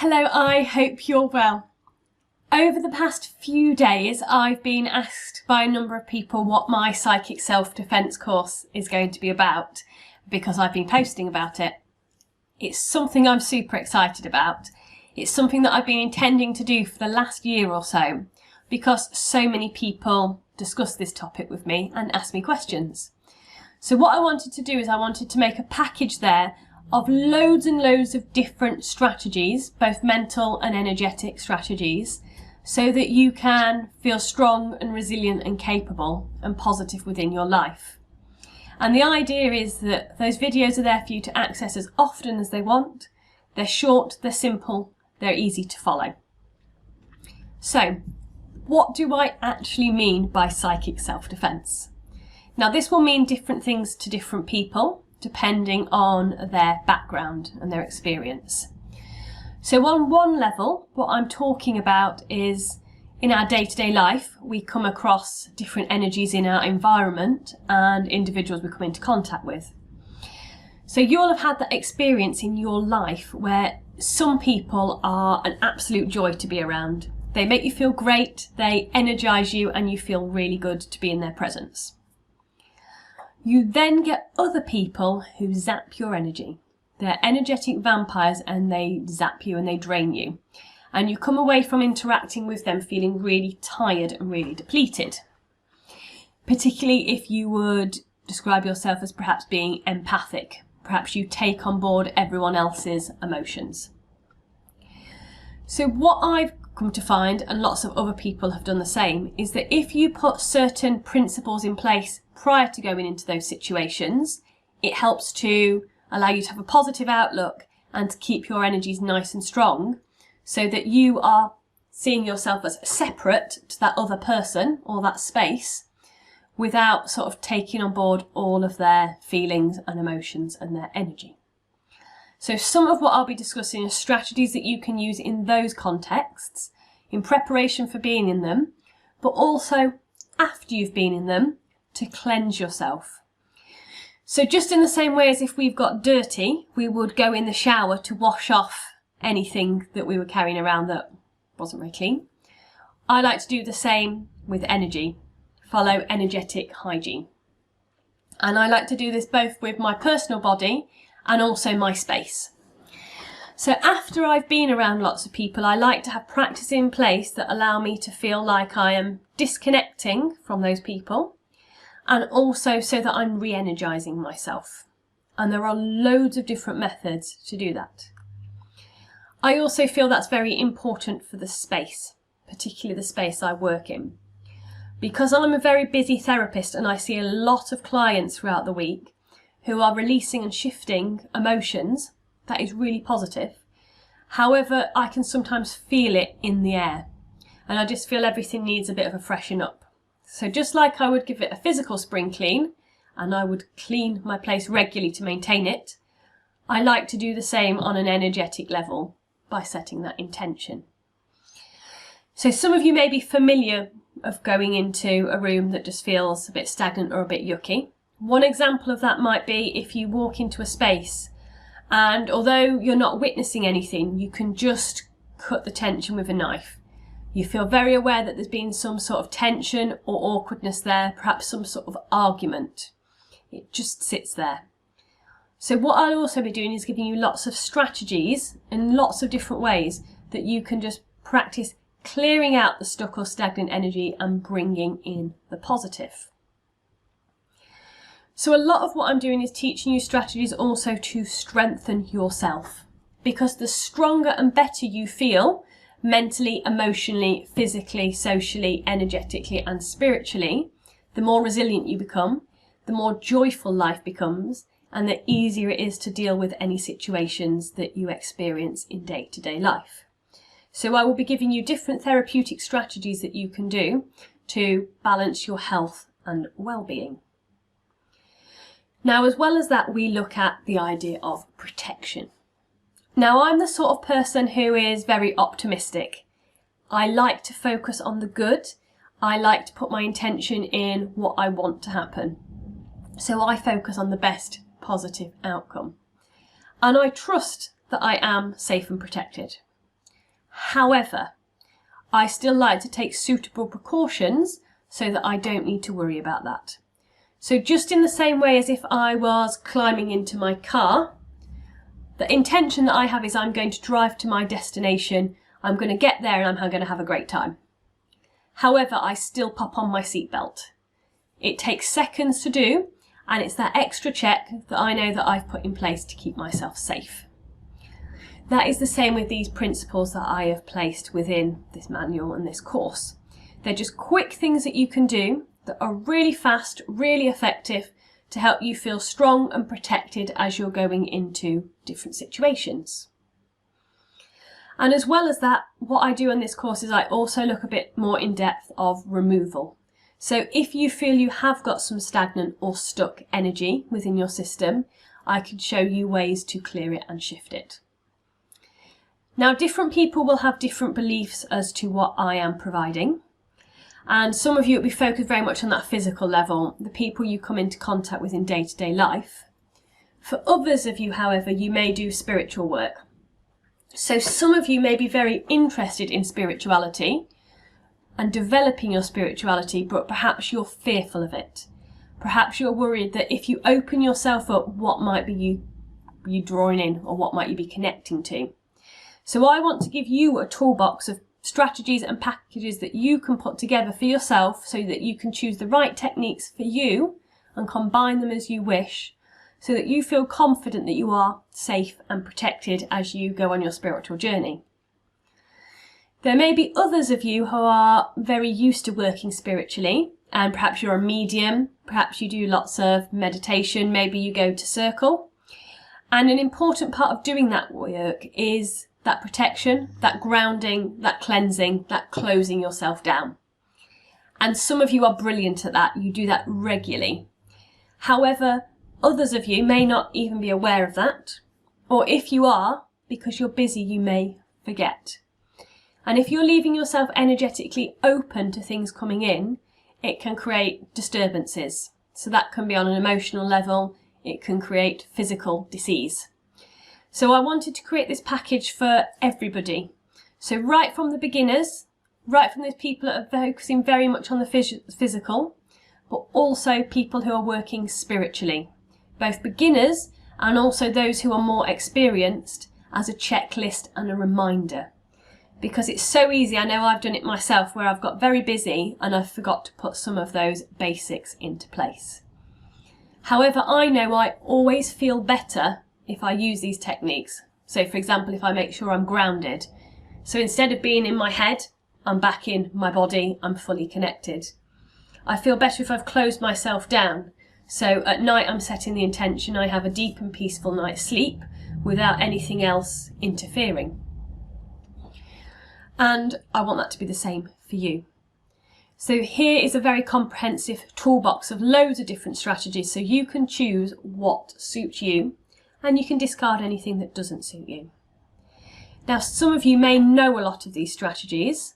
Hello, I hope you're well. Over the past few days, I've been asked by a number of people what my psychic self-defense course is going to be about, because I've been posting about it. It's something I'm super excited about. It's something that I've been intending to do for the last year or so, because so many people discuss this topic with me and ask me questions. So what I wanted to do is I wanted to make a package there of loads and loads of different strategies, both mental and energetic strategies, so that you can feel strong and resilient and capable and positive within your life. And the idea is that those videos are there for you to access as often as they want. They're short, they're simple, they're easy to follow. So, what do I actually mean by psychic self-defense? Now, this will mean different things to different people, depending on their background and their experience. So on one level, what I'm talking about is in our day-to-day life, we come across different energies in our environment and individuals we come into contact with. So you'll have had that experience in your life where some people are an absolute joy to be around. They make you feel great, they energise you, and you feel really good to be in their presence. You then get other people who zap your energy. They're energetic vampires and they zap you and they drain you. And you come away from interacting with them feeling really tired and really depleted. Particularly if you would describe yourself as perhaps being empathic. Perhaps you take on board everyone else's emotions. So what I've come to find, and lots of other people have done the same, is that if you put certain principles in place prior to going into those situations, it helps to allow you to have a positive outlook and to keep your energies nice and strong, so that you are seeing yourself as separate to that other person or that space without sort of taking on board all of their feelings and emotions and their energy. So some of what I'll be discussing are strategies that you can use in those contexts, in preparation for being in them, but also after you've been in them, to cleanse yourself. So just in the same way as if we've got dirty, we would go in the shower to wash off anything that we were carrying around that wasn't very clean. I like to do the same with energy, follow energetic hygiene. And I like to do this both with my personal body and also my space. So after I've been around lots of people, I like to have practice in place that allow me to feel like I am disconnecting from those people, and also so that I'm re-energising myself. And there are loads of different methods to do that. I also feel that's very important for the space, particularly the space I work in. Because I'm a very busy therapist and I see a lot of clients throughout the week who are releasing and shifting emotions, that is really positive. However, I can sometimes feel it in the air, and I just feel everything needs a bit of a freshen up. So just like I would give it a physical spring clean, and I would clean my place regularly to maintain it, I like to do the same on an energetic level by setting that intention. So some of you may be familiar of going into a room that just feels a bit stagnant or a bit yucky. One example of that might be if you walk into a space and although you're not witnessing anything, you can just cut the tension with a knife. You feel very aware that there's been some sort of tension or awkwardness there, perhaps some sort of argument. It just sits there. So what I'll also be doing is giving you lots of strategies in lots of different ways that you can just practice clearing out the stuck or stagnant energy and bringing in the positive. So a lot of what I'm doing is teaching you strategies also to strengthen yourself, because the stronger and better you feel mentally, emotionally, physically, socially, energetically and spiritually, the more resilient you become, the more joyful life becomes, and the easier it is to deal with any situations that you experience in day-to-day life. So I will be giving you different therapeutic strategies that you can do to balance your health and well-being. Now, as well as that, we look at the idea of protection. Now, I'm the sort of person who is very optimistic. I like to focus on the good. I like to put my intention in what I want to happen. So I focus on the best positive outcome. And I trust that I am safe and protected. However, I still like to take suitable precautions so that I don't need to worry about that. So just in the same way as if I was climbing into my car, the intention that I have is I'm going to drive to my destination, I'm going to get there and I'm going to have a great time. However, I still pop on my seatbelt. It takes seconds to do, and it's that extra check that I know that I've put in place to keep myself safe. That is the same with these principles that I have placed within this manual and this course. They're just quick things that you can do that are really fast, really effective to help you feel strong and protected as you're going into different situations. And as well as that, what I do in this course is I also look a bit more in depth of removal. So if you feel you have got some stagnant or stuck energy within your system, I can show you ways to clear it and shift it. Now, different people will have different beliefs as to what I am providing. And some of you will be focused very much on that physical level, the people you come into contact with in day-to-day life. For others of you, however, you may do spiritual work. So some of you may be very interested in spirituality and developing your spirituality, but perhaps you're fearful of it. Perhaps you're worried that if you open yourself up, what might be you drawing in, or what might you be connecting to? So I want to give you a toolbox of strategies and packages that you can put together for yourself so that you can choose the right techniques for you and combine them as you wish, so that you feel confident that you are safe and protected as you go on your spiritual journey. There may be others of you who are very used to working spiritually, and perhaps you're a medium, perhaps you do lots of meditation, maybe you go to circle. And an important part of doing that work is that protection, that grounding, that cleansing, that closing yourself down. And some of you are brilliant at that, you do that regularly. However, others of you may not even be aware of that, or if you are, because you're busy, you may forget. And if you're leaving yourself energetically open to things coming in, it can create disturbances. So that can be on an emotional level, it can create physical disease. So I wanted to create this package for everybody. So right from the beginners, right from those people that are focusing very much on the physical, but also people who are working spiritually. Both beginners and also those who are more experienced, as a checklist and a reminder. Because it's so easy, I know I've done it myself, where I've got very busy and I forgot to put some of those basics into place. However, I know I always feel better if I use these techniques. So for example, if I make sure I'm grounded. So instead of being in my head, I'm back in my body, I'm fully connected. I feel better if I've closed myself down. So at night I'm setting the intention I have a deep and peaceful night's sleep without anything else interfering. And I want that to be the same for you. So here is a very comprehensive toolbox of loads of different strategies, so you can choose what suits you and you can discard anything that doesn't suit you. Now, some of you may know a lot of these strategies,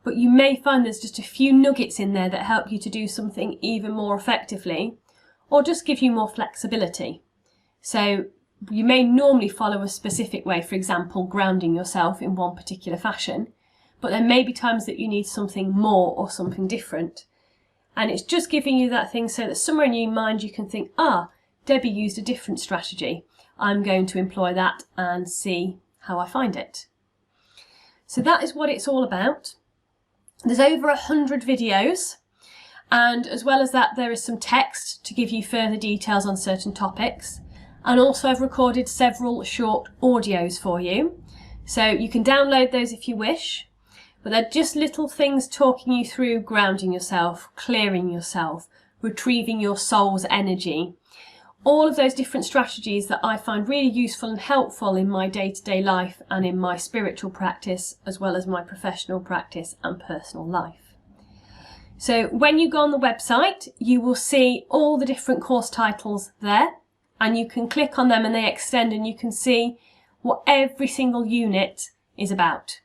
but you may find there's just a few nuggets in there that help you to do something even more effectively, or just give you more flexibility. So you may normally follow a specific way, for example, grounding yourself in one particular fashion, but there may be times that you need something more or something different. And it's just giving you that thing so that somewhere in your mind you can think, Debbie used a different strategy. I'm going to employ that and see how I find it. So that is what it's all about. There's over 100 videos, and as well as that there is some text to give you further details on certain topics, and also I've recorded several short audios for you, so you can download those if you wish, but they're just little things talking you through grounding yourself, clearing yourself, retrieving your soul's energy. All of those different strategies that I find really useful and helpful in my day-to-day life and in my spiritual practice, as well as my professional practice and personal life. So when you go on the website, you will see all the different course titles there, and you can click on them and they extend and you can see what every single unit is about.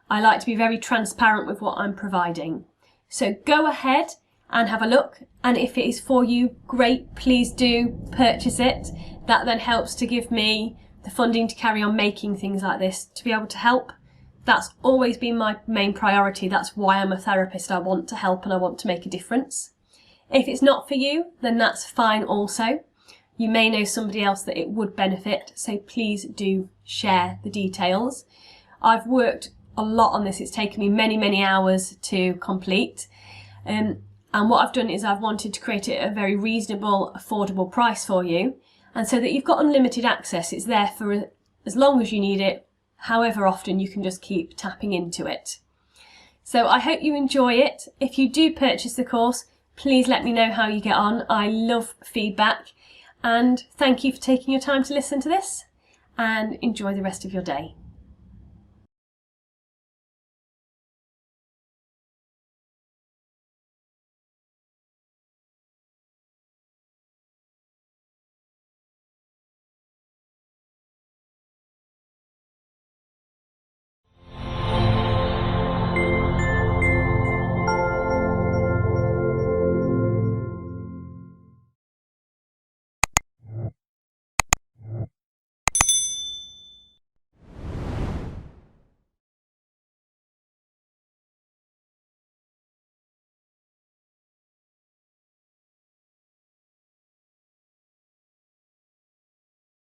I like to be very transparent with what I'm providing. So go ahead and have a look, and if it is for you, great, please do purchase it. That then helps to give me the funding to carry on making things like this, to be able to help That's always been my main priority. That's why I'm a therapist. I want to help and I want to make a difference. If it's not for you, then that's fine also. You may know somebody else that it would benefit, so please do share the details. I've worked a lot on this. It's taken me many, many hours to complete. And what I've done is I've wanted to create it at a very reasonable, affordable price for you. And so that you've got unlimited access. It's there for as long as you need it, however often you can just keep tapping into it. So I hope you enjoy it. If you do purchase the course, please let me know how you get on. I love feedback. And thank you for taking your time to listen to this, and enjoy the rest of your day.